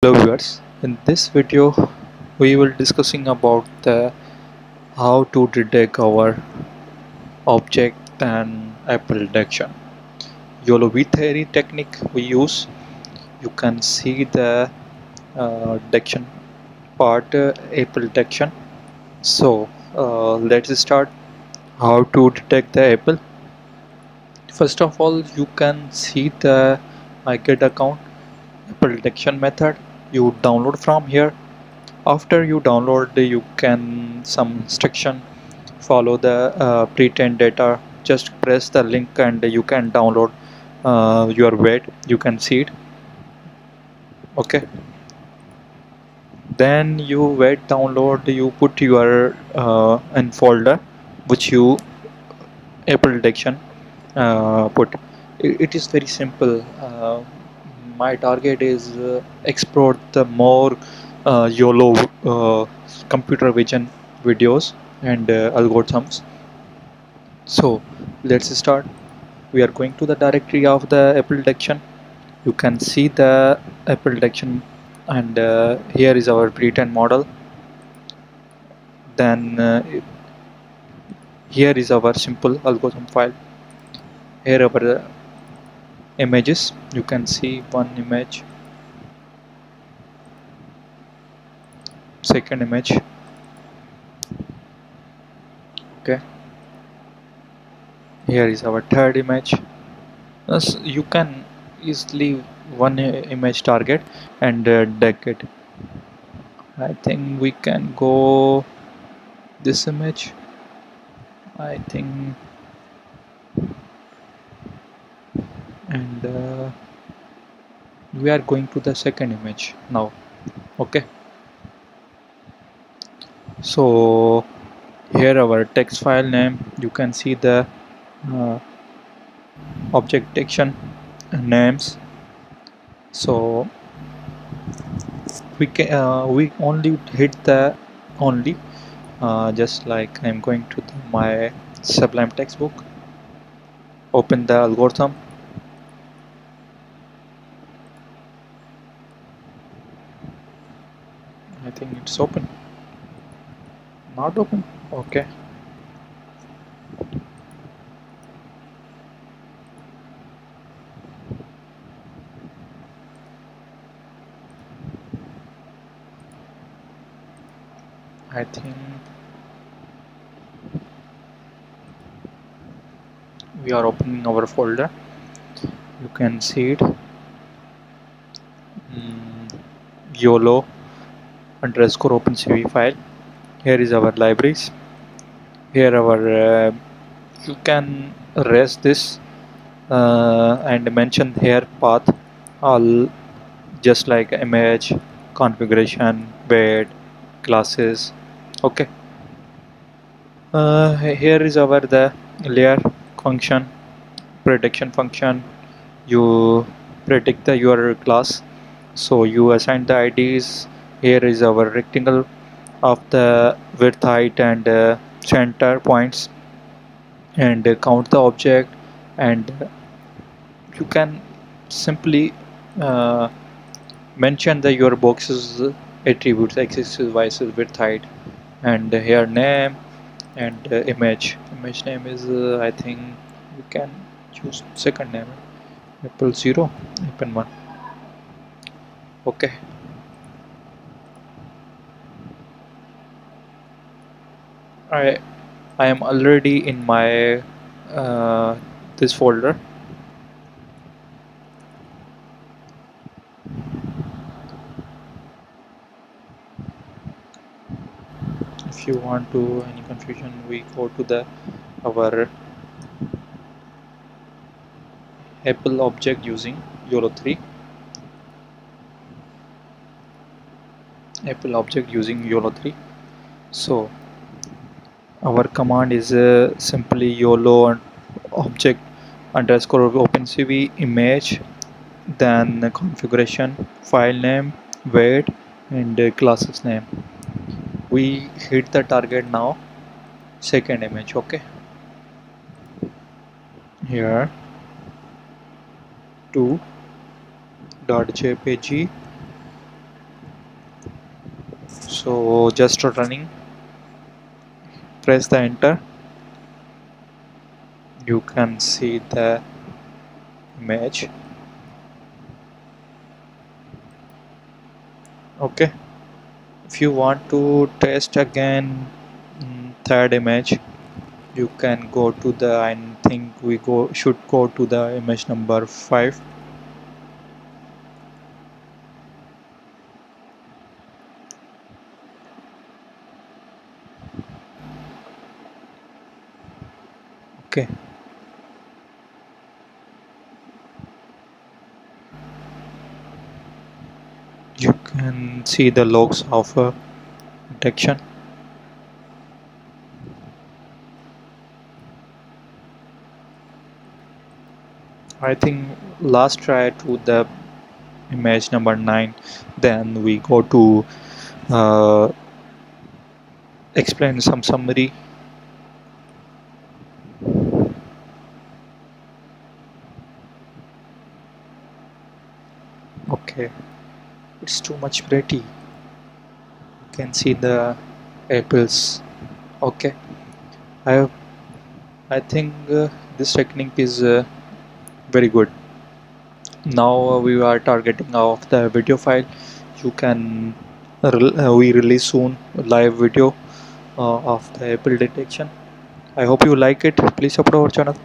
Hello viewers, in this video we will discussing about the how to detect our object and apple detection. YOLOv3 technique we use. You can see the detection part, apple detection. So let's start. How to detect the apple? First of all, you can see the iGet account apple detection method. You download from here. After you download, you can some instruction follow the pretend data. Just press the link and you can download your weight. You can see it. Okay, then you wait download, you put your in folder which you apple detection put. It is very simple. My target is explore the more YOLO computer vision videos and algorithms. So let's start. We are going to the directory of the apple detection. You can see the apple detection, and here is our pre-trained model. Then here is our simple algorithm file. Here our images. You can see one image, second image. Okay, here is our third image. Thus you can easily one image target and deck it. I think we can go this image. I think, and we are going to the second image now. Okay, so here our text file name. You can see the uh, object detection names. So we only hit the only just like I'm going to my Sublime textbook, open the algorithm. I think it's open, not open. Okay, I think we are opening our folder. You can see it. YOLO underscore OpenCV file. Here is our libraries. Here our you can rest this and mention here path all, just like image, configuration, bed, classes. Okay, here is our the layer function, prediction function. You predict the your class, so you assign the IDs. Here is our rectangle of the width, height and center points, and count the object. And you can simply uh, mention the your boxes attributes, axis, y-axis, width, height, and here name and image name is I think we can choose second name, apple 0, apple 1. Okay, I I am already in my this folder. If you want to any confusion, we go to the our apple object using YOLO3, apple object using YOLO3. So our command is simply YOLO object underscore OpenCV image, then configuration, file name, weight, and classes name. We hit the target now, second image. Okay, here 2.jpg So just running, press the enter, you can see the image. Okay, if you want to test again third image, you can go to the, I think we should go to the image number 5. Okay, you can see the logs of detection. I think last try to the image number 9, then we go to uh, explain some summary. Okay, it's too much pretty. You can see the apples. Okay, I I think this technique is very good. Now we are targeting of the video file. You can we release soon live video of the apple detection. I hope you like it. Please support our channel.